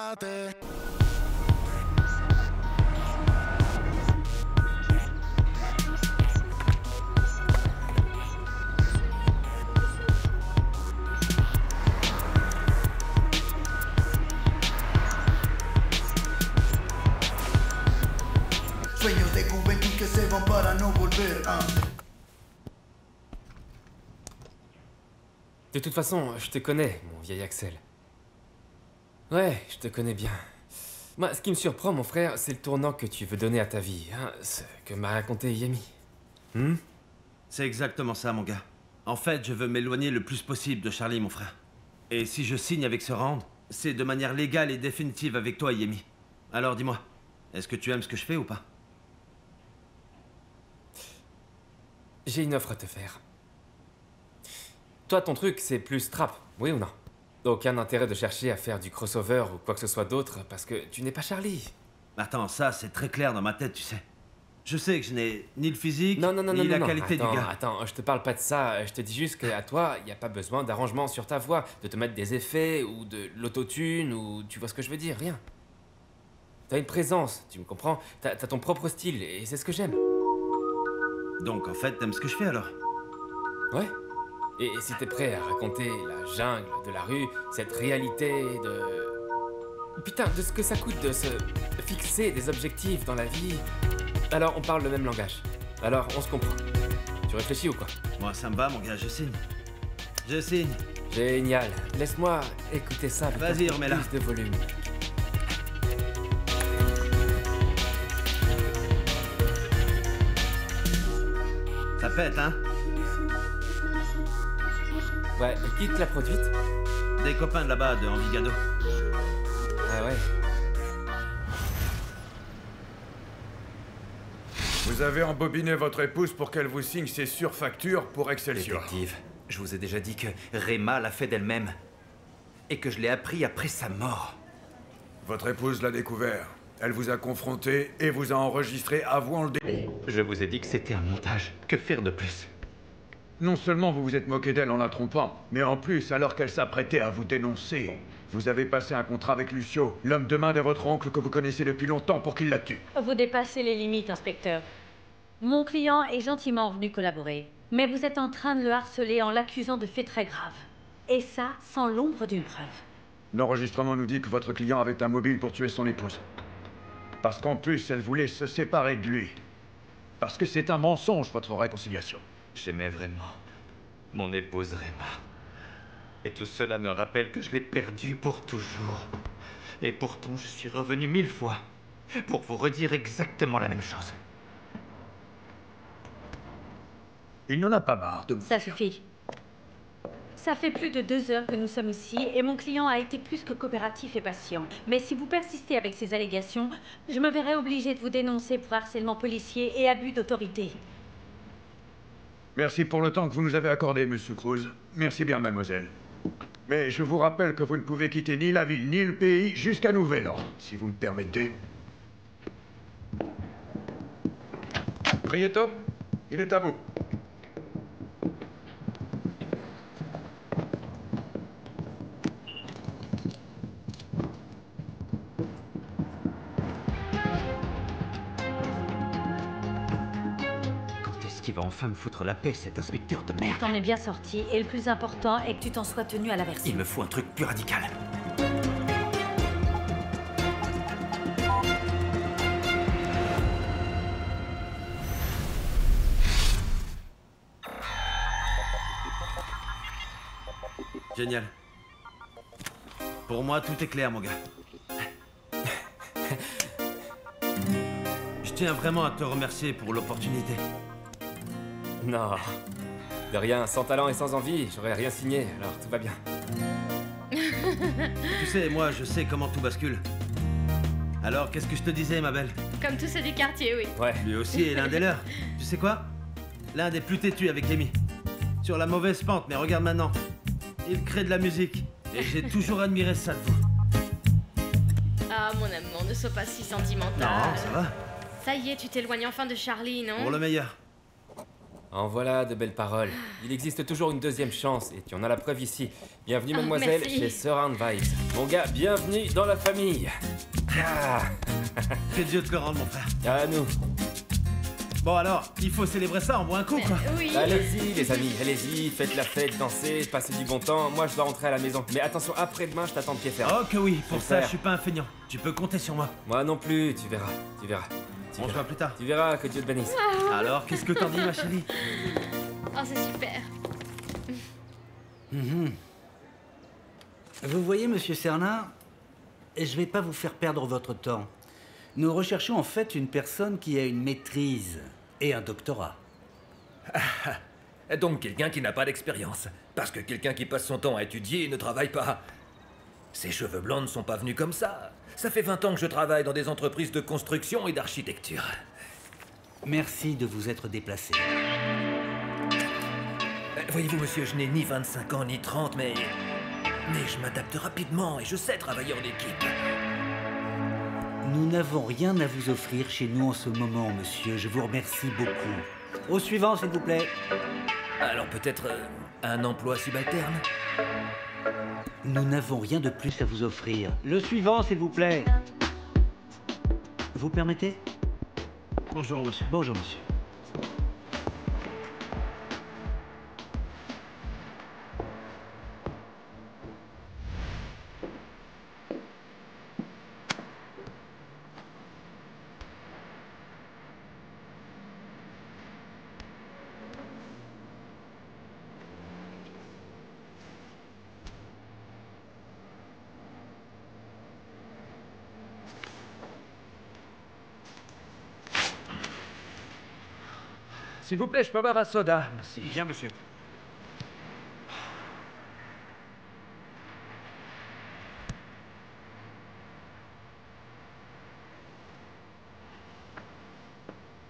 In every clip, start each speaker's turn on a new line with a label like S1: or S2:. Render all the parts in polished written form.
S1: Párate.
S2: Sueños de juventud que se van para no volver.
S3: De toute façon, je te connais, mon vieil Axel. Ouais, je te connais bien. Moi, ce qui me surprend, mon frère, c'est le tournant que tu veux donner à ta vie, hein, ce que m'a raconté Yemi.
S4: C'est exactement ça, mon gars. En fait, je veux m'éloigner le plus possible de Charlie, mon frère. Et si je signe avec ce Rand, c'est de manière légale et définitive avec toi, Yemi. Alors dis-moi, est-ce que tu aimes ce que je fais ou pas?
S3: J'ai une offre à te faire. Toi, ton truc, c'est plus trap, oui ou non? Aucun intérêt de chercher à faire du crossover ou quoi que ce soit d'autre, parce que tu n'es pas Charlie.
S4: Attends, ça, c'est très clair dans ma tête, tu sais. Je sais que je n'ai ni le physique,
S3: Non,
S4: ni la qualité du gars.
S3: Attends, je te parle pas de ça, je te dis juste qu'à toi, il n'y a pas besoin d'arrangement sur ta voix, de te mettre des effets, ou de l'autotune, ou tu vois ce que je veux dire, rien. T'as une présence, tu me comprends? T'as ton propre style, et c'est ce que j'aime.
S4: Donc, en fait, t'aimes ce que je fais, alors?
S3: Ouais. Et si t'es prêt à raconter la jungle de la rue, cette réalité de... Putain, de ce que ça coûte de se fixer des objectifs dans la vie, alors on parle le même langage. Alors on se comprend. Tu réfléchis ou quoi?
S4: Moi, ça me va, mon gars, je signe. Je signe.
S3: Génial. Laisse-moi écouter ça avec
S4: Vas-y,
S3: un peu
S4: remets-la.
S3: plus de volume.
S4: Ça pète, hein?
S3: Ouais, qui te l'a produite?
S4: Des copains de là-bas, de Envigado.
S3: Ah ouais.
S5: Vous avez embobiné votre épouse pour qu'elle vous signe ses surfactures pour Excelsior.
S6: Détective, je vous ai déjà dit que Rema l'a fait d'elle-même. Et que je l'ai appris après sa mort.
S5: Votre épouse l'a découvert. Elle vous a confronté et vous a enregistré avant le début.
S6: Je vous ai dit que c'était un montage. Que faire de plus?
S5: Non seulement vous vous êtes moqué d'elle en la trompant, mais en plus, alors qu'elle s'apprêtait à vous dénoncer, vous avez passé un contrat avec Lucio, l'homme de main de votre oncle que vous connaissez depuis longtemps, pour qu'il la tue.
S7: Vous dépassez les limites, inspecteur. Mon client est gentiment venu collaborer, mais vous êtes en train de le harceler en l'accusant de faits très graves. Et ça, sans l'ombre d'une preuve.
S5: L'enregistrement nous dit que votre client avait un mobile pour tuer son épouse. Parce qu'en plus, elle voulait se séparer de lui. Parce que c'est un mensonge, votre réconciliation.
S6: J'aimais vraiment mon épouse Rema. Et tout cela me rappelle que je l'ai perdue pour toujours. Et pourtant, je suis revenu 1000 fois pour vous redire exactement la même chose.
S5: Il n'en a pas marre de...
S7: Ça suffit. Ça fait plus de 2 heures que nous sommes ici et mon client a été plus que coopératif et patient. Mais si vous persistez avec ces allégations, je me verrai obligée de vous dénoncer pour harcèlement policier et abus d'autorité.
S5: Merci pour le temps que vous nous avez accordé, monsieur Cruz. Merci bien, mademoiselle. Mais je vous rappelle que vous ne pouvez quitter ni la ville ni le pays jusqu'à nouvel ordre, si vous me permettez. Prieto, il est à vous.
S6: Qui va enfin me foutre la paix, cet inspecteur de merde.
S7: T'en es bien sorti et le plus important est que tu t'en sois tenu à la version.
S6: Il me faut un truc plus radical.
S4: Génial. Pour moi, tout est clair, mon gars. Je tiens vraiment à te remercier pour l'opportunité.
S3: Non. De rien, sans talent et sans envie, j'aurais rien signé, alors tout va bien.
S4: Tu sais, moi, je sais comment tout bascule. Alors, qu'est-ce que je te disais, ma belle?
S8: Comme tous ceux du quartier, oui.
S3: Ouais.
S4: Lui aussi est l'un des leurs. Tu sais quoi? L'un des plus têtus avec Yemi. Sur la mauvaise pente, mais regarde maintenant. Il crée de la musique. Et j'ai toujours admiré ça de vous.
S8: Ah, mon amour, ne sois pas si sentimental.
S4: Non, ça va.
S8: Ça y est, tu t'éloignes enfin de Charlie, non?
S4: Pour le meilleur.
S3: En voilà de belles paroles. Il existe toujours une deuxième chance, et tu en as la preuve ici. Bienvenue, mademoiselle,
S8: merci.
S3: chez Surround Vibes. Mon gars, bienvenue dans la famille. Ah,
S4: Que Dieu te le rende, mon frère.
S3: à nous.
S4: Bon alors, il faut célébrer ça, on boit un coup, quoi.
S8: Oui.
S3: Allez-y, les amis, allez-y, faites la fête, dansez, passez du bon temps. Moi, je dois rentrer à la maison. Mais attention, après-demain, je t'attends de pied ferme.
S4: Oh que oui, pour ça,
S3: Super.
S4: je suis pas un feignant. Tu peux compter sur moi.
S3: Moi non plus, tu verras, tu verras. Tu
S4: On se
S3: verras.
S4: voit plus tard.
S3: Tu verras, que Dieu te bénisse.
S4: Alors, qu'est-ce que t'en dis, ma chérie?
S8: Oh, c'est super.
S1: Vous voyez, monsieur Cernin, je vais pas vous faire perdre votre temps. Nous recherchons en fait une personne qui a une maîtrise et un doctorat.
S9: Donc quelqu'un qui n'a pas d'expérience. Parce que quelqu'un qui passe son temps à étudier ne travaille pas. Ces cheveux blancs ne sont pas venus comme ça. Ça fait 20 ans que je travaille dans des entreprises de construction et d'architecture.
S1: Merci de vous être déplacé.
S9: Voyez-vous, monsieur, je n'ai ni 25 ans ni 30, mais je m'adapte rapidement et je sais travailler en équipe.
S1: Nous n'avons rien à vous offrir chez nous en ce moment, monsieur. Je vous remercie beaucoup. Au suivant, s'il vous plaît.
S9: Alors peut-être un emploi subalterne?
S1: Nous n'avons rien de plus à vous offrir. Le suivant, s'il vous plaît. Vous permettez?
S4: Bonjour, monsieur.
S1: Bonjour, monsieur.
S5: S'il vous plaît, je peux avoir un soda. Merci.
S1: Bien, monsieur.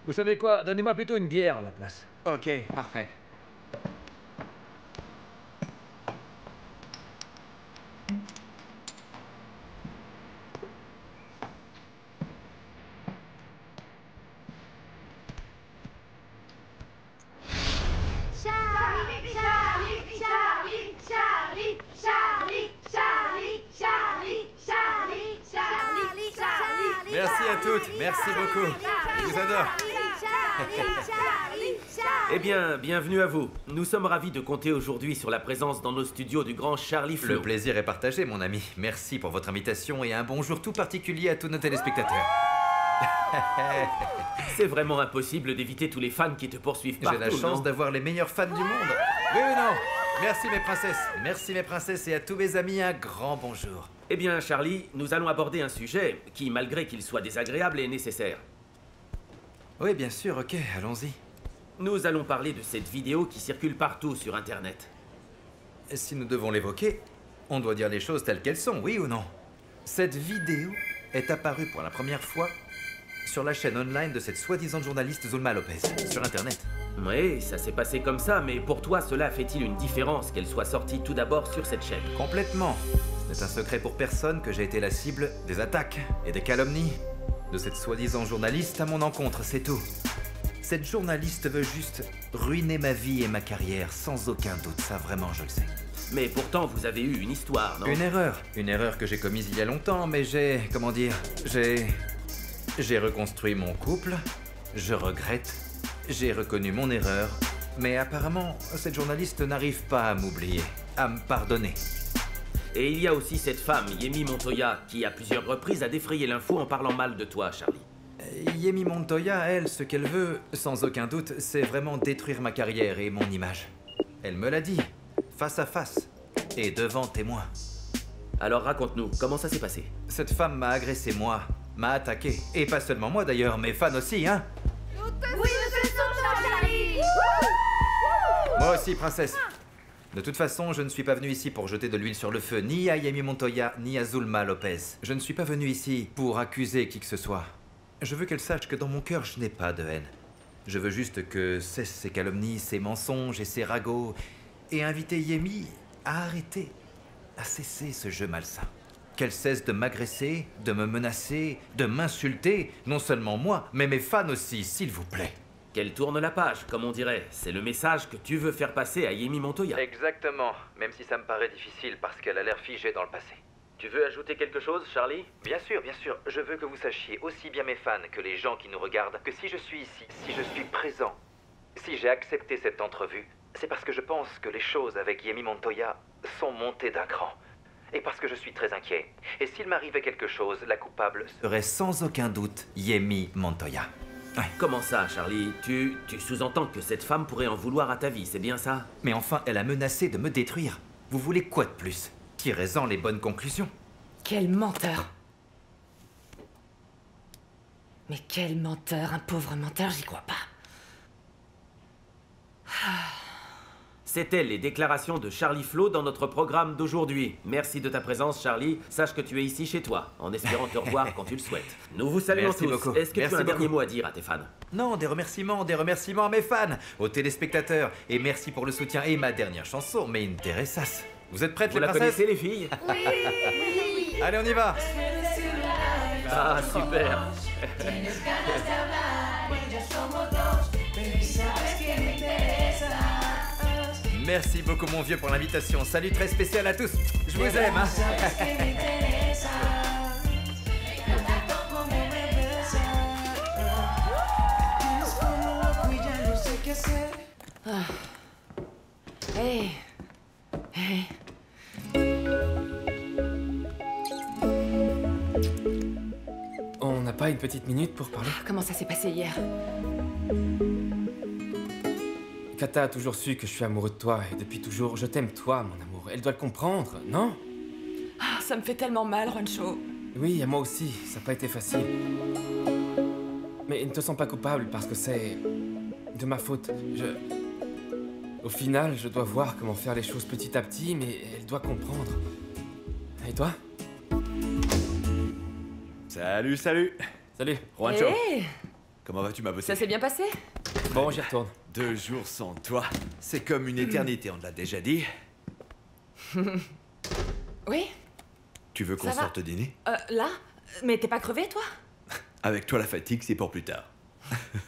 S5: Vous savez quoi? Donnez-moi plutôt une bière à la place.
S10: Ok, parfait.
S6: Merci à toutes, merci beaucoup. Je vous adore.
S11: Eh bien, bienvenue à vous. Nous sommes ravis de compter aujourd'hui sur la présence dans nos studios du grand Charlie Flo.
S6: Le plaisir est partagé, mon ami. Merci pour votre invitation et un bonjour tout particulier à tous nos téléspectateurs.
S11: C'est vraiment impossible d'éviter tous les fans qui te poursuivent partout,
S6: J'ai la chance
S11: non?
S6: d'avoir les meilleurs fans du monde. Oui ou non? Merci mes princesses. Merci mes princesses et à tous mes amis un grand bonjour.
S11: Eh bien, Charlie, nous allons aborder un sujet qui, malgré qu'il soit désagréable, est nécessaire.
S6: Oui, bien sûr, ok, allons-y.
S11: Nous allons parler de cette vidéo qui circule partout sur Internet.
S6: Si nous devons l'évoquer, on doit dire les choses telles qu'elles sont, oui ou non? Cette vidéo est apparue pour la première fois sur la chaîne online de cette soi-disant journaliste Zulma Lopez, sur Internet.
S11: Oui, ça s'est passé comme ça, mais pour toi, cela fait-il une différence qu'elle soit sortie tout d'abord sur cette chaîne?
S6: Complètement. C'est un secret pour personne que j'ai été la cible des attaques et des calomnies de cette soi-disant journaliste à mon encontre, c'est tout. Cette journaliste veut juste ruiner ma vie et ma carrière, sans aucun doute, ça vraiment je le sais.
S11: Mais pourtant, vous avez eu une histoire, non?
S6: Une erreur que j'ai commise il y a longtemps, mais comment dire, j'ai reconstruit mon couple, je regrette, j'ai reconnu mon erreur, mais apparemment, cette journaliste n'arrive pas à m'oublier, à me pardonner.
S11: Et il y a aussi cette femme, Yemi Montoya, qui à plusieurs reprises a défrayé l'info en parlant mal de toi, Charlie.
S6: Yemi Montoya, elle, ce qu'elle veut, sans aucun doute, c'est vraiment détruire ma carrière et mon image. Elle me l'a dit, face à face, et devant témoins.
S11: Alors raconte-nous, comment ça s'est passé?
S6: Cette femme m'a agressé, moi, m'a attaqué, et pas seulement moi d'ailleurs, mes fans aussi, hein.
S12: Oui, nous te sentons, Charlie.
S6: Moi aussi, princesse. De toute façon, je ne suis pas venu ici pour jeter de l'huile sur le feu, ni à Yemi Montoya, ni à Zulma Lopez. Je ne suis pas venu ici pour accuser qui que ce soit. Je veux qu'elle sache que dans mon cœur, je n'ai pas de haine. Je veux juste que cesse ces calomnies, ces mensonges et ces ragots, et inviter Yemi à arrêter, à cesser ce jeu malsain. Qu'elle cesse de m'agresser, de me menacer, de m'insulter, non seulement moi, mais mes fans aussi, s'il vous plaît.
S11: qu'elle tourne la page, comme on dirait. C'est le message que tu veux faire passer à Yemi Montoya.
S9: Exactement, même si ça me paraît difficile parce qu'elle a l'air figée dans le passé.
S11: Tu veux ajouter quelque chose, Charlie?
S9: Bien sûr, je veux que vous sachiez, aussi bien mes fans que les gens qui nous regardent, que si je suis ici, si je suis présent, si j'ai accepté cette entrevue, c'est parce que je pense que les choses avec Yemi Montoya sont montées d'un cran. Et parce que je suis très inquiet. Et s'il m'arrivait quelque chose, la coupable serait sans aucun doute Yemi Montoya.
S11: Ouais. Comment ça, Charlie? Tu sous-entends que cette femme pourrait en vouloir à ta vie, c'est bien ça?
S9: Mais enfin, elle a menacé de me détruire. Vous voulez quoi de plus? Tirez-en les bonnes conclusions.
S10: Quel menteur! Mais quel menteur, un pauvre menteur, j'y crois pas.
S11: C'était les déclarations de Charlie Flo dans notre programme d'aujourd'hui. Merci de ta présence, Charlie. Sache que tu es ici chez toi, en espérant te revoir quand tu le souhaites. Nous vous saluons tous. Est-ce que tu as un dernier mot à dire à tes fans?
S9: Non, des remerciements à mes fans, aux téléspectateurs. Et merci pour le soutien. Et ma dernière chanson, Me Interesas. Vous êtes prêtes,
S11: vous
S9: les princesses?
S11: Vous la connaissez, les filles?
S12: Oui.
S9: Allez, on y va.
S11: Ah, super.
S9: Merci beaucoup, mon vieux, pour l'invitation. Salut très spécial à tous. Je vous aime, hein.
S10: Hey. Hey.
S3: On n'a pas une petite minute pour parler?
S10: Comment ça s'est passé hier?
S3: Kata a toujours su que je suis amoureux de toi, et depuis toujours, je t'aime toi, mon amour. Elle doit le comprendre, non?
S10: Ah, ça me fait tellement mal, Juancho.
S3: Oui, à moi aussi, ça n'a pas été facile. Mais ne te sens pas coupable, parce que c'est de ma faute. Au final, je dois voir comment faire les choses petit à petit, mais elle doit comprendre. Et toi?
S13: Salut, salut.
S3: Salut.
S13: Juancho.
S10: Hey.
S13: Comment vas-tu, ma beauté?
S10: Ça s'est bien passé?
S3: Bon, j'y retourne.
S13: 2 jours sans toi, c'est comme une éternité, on te l'a déjà dit.
S10: Oui.
S13: Tu veux qu'on sorte dîner?
S10: Là? Mais t'es pas crevé, toi?
S13: Avec toi, la fatigue, c'est pour plus tard.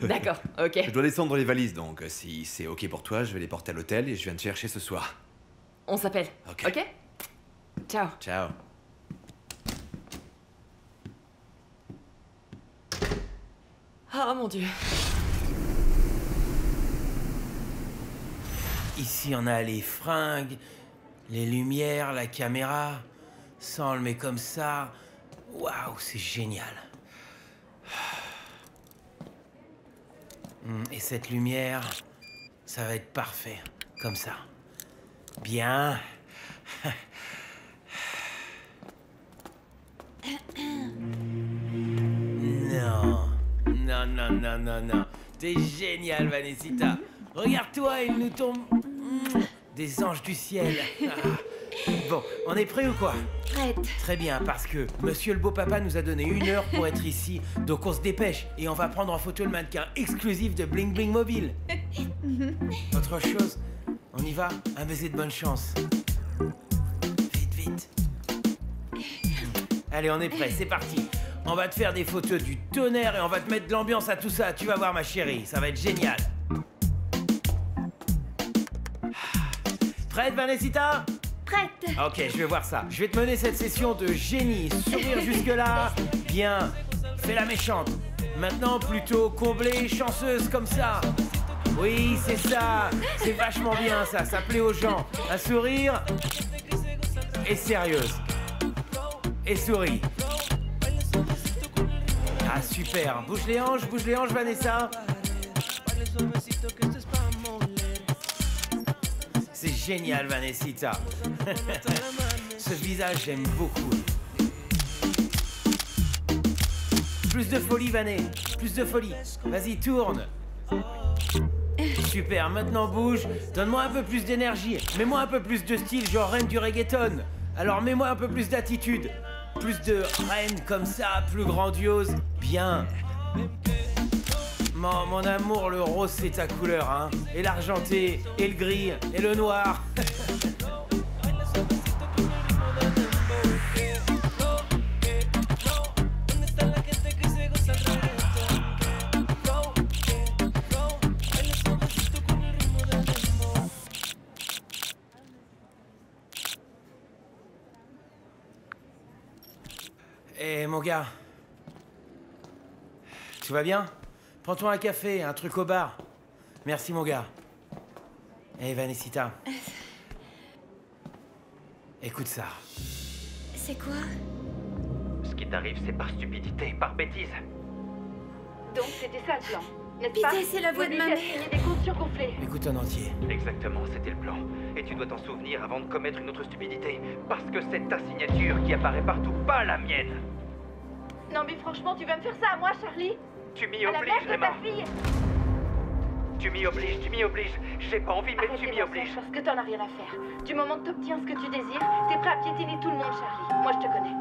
S10: D'accord, ok.
S13: Je dois descendre les valises, donc si c'est ok pour toi, je vais les porter à l'hôtel et je viens te chercher ce soir.
S10: On s'appelle. Ok? Ciao.
S13: Ciao.
S10: Oh mon Dieu.
S14: Ici, on a les fringues, les lumières, la caméra. Ça, on le met comme ça. Waouh, c'est génial. Et cette lumière, ça va être parfait. Comme ça. Bien. Non. Non, non, non, non, non. T'es génial, Vanessita. Regarde-toi, il nous tombe des anges du ciel. Bon, on est prêt ou quoi?
S7: Prête.
S14: Très bien, parce que monsieur le beau papa nous a donné 1 heure pour être ici. Donc on se dépêche et on va prendre en photo le mannequin exclusif de Bling Bling Mobile. Autre chose, on y va? Un baiser de bonne chance. Vite, vite. Allez, on est prêt, c'est parti. On va te faire des photos du tonnerre et on va te mettre de l'ambiance à tout ça. Tu vas voir, ma chérie, ça va être génial. Prête, Vanessita?
S7: Prête.
S14: Ok, je vais voir ça. Je vais te mener cette session de génie. Sourire jusque-là. Bien. Fais la méchante. Maintenant, plutôt comblée, chanceuse comme ça. Oui, c'est ça. C'est vachement bien, ça. Ça plaît aux gens. Un sourire. Et sérieuse. Et souris. Ah, super. Bouge les hanches, Vanessa. C'est génial, Vanessita. Ce visage, j'aime beaucoup. Plus de folie, Vané. Plus de folie. Vas-y, tourne. Super, maintenant bouge. Donne-moi un peu plus d'énergie. Mets-moi un peu plus de style, genre reine du reggaeton. Alors mets-moi un peu plus d'attitude. Plus de reine comme ça, plus grandiose. Bien. Mon amour, le rose c'est ta couleur, hein. Et l'argenté, et le gris, et le noir. Eh, mon gars. Tout va bien? Prends-toi un café, un truc au bar. Merci, mon gars. Eh, Vanessa. Écoute ça.
S7: C'est quoi?
S9: Ce qui t'arrive, c'est par stupidité, par bêtise.
S12: Donc c'était ça le plan, n'est-ce pas?
S7: Putain, c'est la voix de ma mère.
S12: Des comptes surgonflés.
S14: Écoute en entier.
S9: Exactement, c'était le plan. Et tu dois t'en souvenir avant de commettre une autre stupidité. Parce que c'est ta signature qui apparaît partout, pas la mienne.
S12: Non mais franchement, tu vas me faire ça à moi, Charlie?
S9: Tu m'y
S12: À la
S9: obliges,
S12: mère de ta
S9: Emma.
S12: fille.
S9: Tu m'y obliges. J'ai pas envie, mais
S12: Arrête
S9: tu
S12: de
S9: m'y
S12: mentir,
S9: obliges.
S12: parce que t'en as rien à faire. Du moment que t'obtiens ce que tu désires, t'es prêt à piétiner tout le monde, Charlie. Moi, je te connais.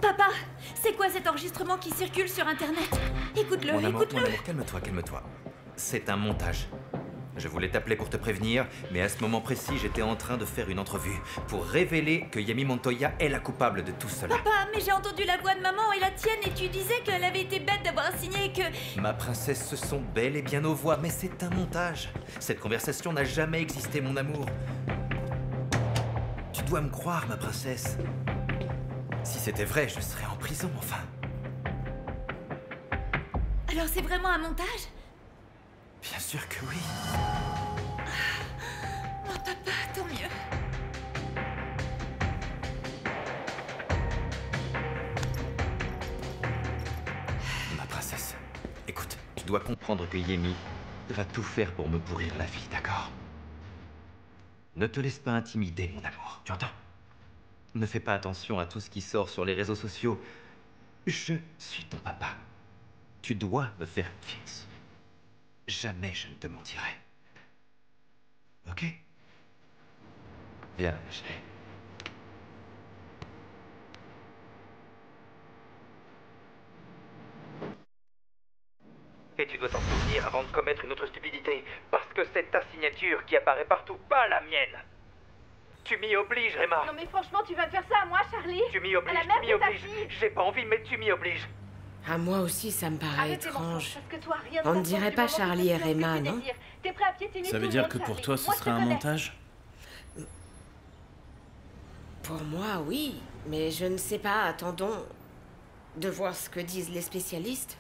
S7: Papa, c'est quoi cet enregistrement qui circule sur Internet? Écoute-le, écoute-le.
S9: Mon amour, calme-toi. C'est un montage. Je voulais t'appeler pour te prévenir, mais à ce moment précis, j'étais en train de faire une entrevue pour révéler que Yemi Montoya est la coupable de tout cela.
S7: Papa, mais j'ai entendu la voix de maman et la tienne et tu disais qu'elle avait été bête d'avoir signé et que...
S9: Ma princesse, ce sont bel et bien nos voix, mais c'est un montage. Cette conversation n'a jamais existé, mon amour. Tu dois me croire, ma princesse. Si c'était vrai, je serais en prison, enfin.
S7: Alors c'est vraiment un montage?
S9: Bien sûr que oui.
S7: Oh papa, tant mieux.
S9: Ma princesse, écoute, tu dois comprendre que Yemi va tout faire pour me pourrir la vie, d'accord? Ne te laisse pas intimider, mon amour. Tu entends? Ne fais pas attention à tout ce qui sort sur les réseaux sociaux. Je suis ton papa. Tu dois me faire confiance. Jamais je ne te mentirai. Ok? Viens, chérie. Et tu dois t'en souvenir avant de commettre une autre stupidité. Parce que c'est ta signature qui apparaît partout, pas la mienne. Tu m'y obliges, Emma.
S12: Non mais franchement, tu vas me faire ça à moi, Charlie?
S9: Tu m'y obliges,
S12: À la mère
S9: tu m'y
S12: de ta
S9: obliges.
S12: fille.
S9: J'ai pas envie, mais tu m'y obliges.
S10: À moi aussi, ça me paraît
S12: Arrête tes
S10: étrange.
S12: mensonges, parce que toi, rien
S10: On ne
S12: t'apporte
S10: dirait
S12: du
S10: pas
S12: moment que
S10: Charlie
S12: tu
S10: et
S12: obtiens ce que
S10: Emma,
S12: tu
S10: non?
S12: désires. T'es prêt à piétiner
S15: Ça
S12: tout
S15: veut
S12: le
S15: dire
S12: monde,
S15: que pour
S12: Charlie.
S15: toi, ce
S12: Moi, je te
S15: serait un
S12: connais.
S15: montage?
S10: Pour moi, oui. Mais je ne sais pas, attendons de voir ce que disent les spécialistes.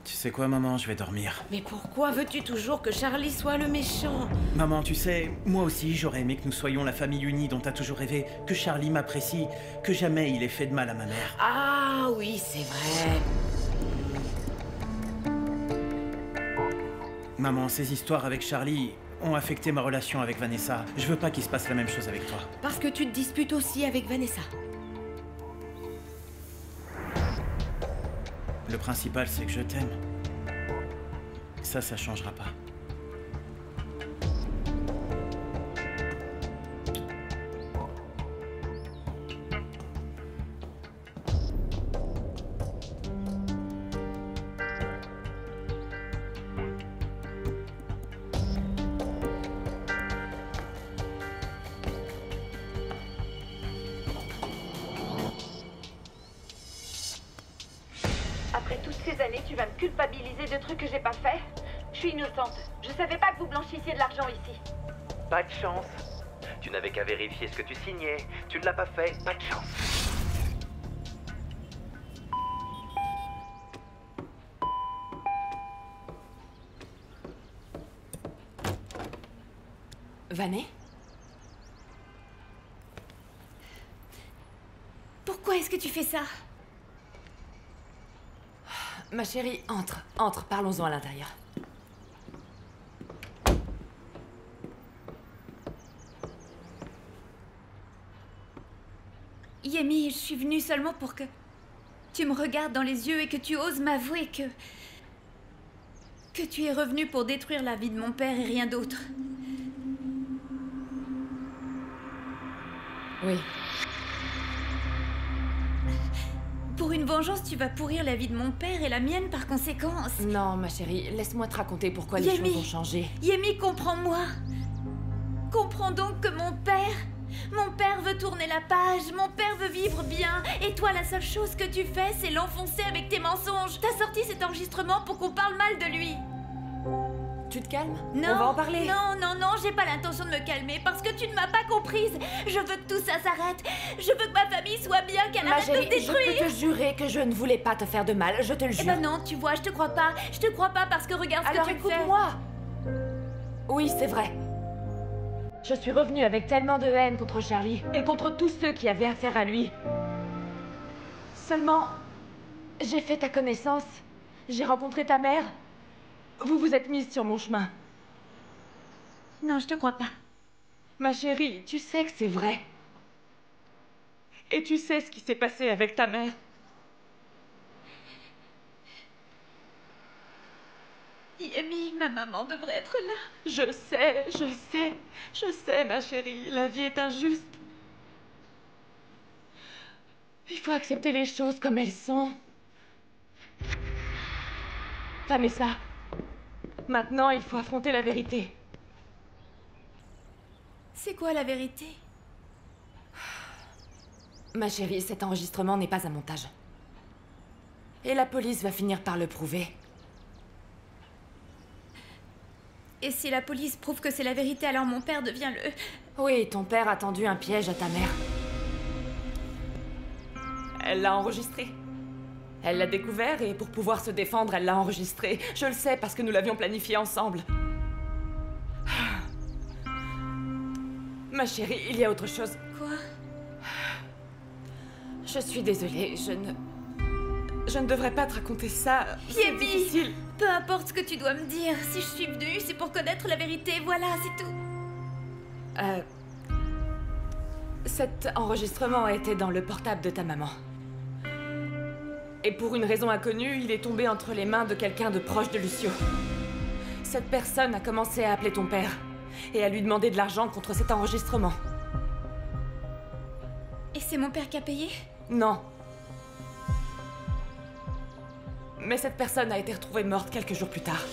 S15: Tu sais quoi, maman, je vais dormir.
S10: Mais pourquoi veux-tu toujours que Charlie soit le méchant?
S15: Maman, tu sais, moi aussi, j'aurais aimé que nous soyons la famille unie dont t'as toujours rêvé, que Charlie m'apprécie, que jamais il ait fait de mal à ma mère.
S10: Ah oui, c'est vrai.
S15: Maman, ces histoires avec Charlie ont affecté ma relation avec Vanessa. Je veux pas qu'il se passe la même chose avec toi.
S10: Parce que tu te disputes aussi avec Vanessa.
S15: Le principal, c'est que je t'aime. Ça changera pas.
S12: Après toutes ces années, tu vas me culpabiliser de trucs que j'ai pas fait? Je suis innocente. Je savais pas que vous blanchissiez de l'argent ici.
S9: Pas de chance. Tu n'avais qu'à vérifier ce que tu signais. Tu ne l'as pas fait, pas de chance.
S10: Vanet?
S7: Pourquoi est-ce que tu fais ça?
S10: Ma chérie, entre, parlons-en à l'intérieur.
S7: Yemi, je suis venue seulement pour que tu me regardes dans les yeux et que tu oses m'avouer que tu es revenu pour détruire la vie de mon père et rien d'autre.
S10: Oui.
S7: Pour une vengeance, tu vas pourrir la vie de mon père et la mienne par conséquence.
S10: Non, ma chérie, laisse-moi te raconter pourquoi les
S7: Yemi,
S10: choses ont changé.
S7: Yemi, comprends-moi. Comprends donc que mon père veut tourner la page, mon père veut vivre bien, et toi, la seule chose que tu fais, c'est l'enfoncer avec tes mensonges. T'as sorti cet enregistrement pour qu'on parle mal de lui.
S16: Tu te calmes?
S17: Non,
S16: on va en parler.
S17: Non, j'ai pas l'intention de me calmer parce que tu ne m'as pas comprise. Je veux que tout ça s'arrête. Je veux que ma famille soit bien, qu'elle arrête de se détruire.
S16: Je peux te jurer que je ne voulais pas te faire de mal, je te le jure.
S17: Eh ben non, tu vois, je te crois pas. Je te crois pas parce que regarde ce que tu fais.
S16: Alors écoute-moi. Oui, c'est vrai. Je suis revenue avec tellement de haine contre Charlie et contre tous ceux qui avaient affaire à lui. Seulement, j'ai fait ta connaissance. J'ai rencontré ta mère. Vous vous êtes mise sur mon chemin.
S17: Non, je te crois pas.
S16: Ma chérie, tu sais que c'est vrai. Et tu sais ce qui s'est passé avec ta mère.
S17: Yemi, ma maman devrait être là.
S16: Je sais, ma chérie. La vie est injuste. Il faut accepter les choses comme elles sont. Vanessa, maintenant il faut affronter la vérité.
S17: C'est quoi la vérité?
S16: Ma chérie, cet enregistrement n'est pas un montage. Et la police va finir par le prouver.
S17: Et si la police prouve que c'est la vérité, alors mon père devient le...
S16: Oui, ton père a tendu un piège à ta mère. Elle l'a enregistré. Elle l'a découvert et pour pouvoir se défendre, elle l'a enregistré. Je le sais parce que nous l'avions planifié ensemble. Ma chérie, il y a autre chose.
S17: Quoi?
S16: Je suis désolée, je ne devrais pas te raconter ça. C'est difficile.
S17: Peu importe ce que tu dois me dire, si je suis venue, c'est pour connaître la vérité, voilà, c'est tout.
S16: Cet enregistrement était dans le portable de ta maman. Et pour une raison inconnue, il est tombé entre les mains de quelqu'un de proche de Lucio. Cette personne a commencé à appeler ton père et à lui demander de l'argent contre cet enregistrement.
S17: Et c'est mon père qui a payé?
S16: Non. Mais cette personne a été retrouvée morte quelques jours plus tard.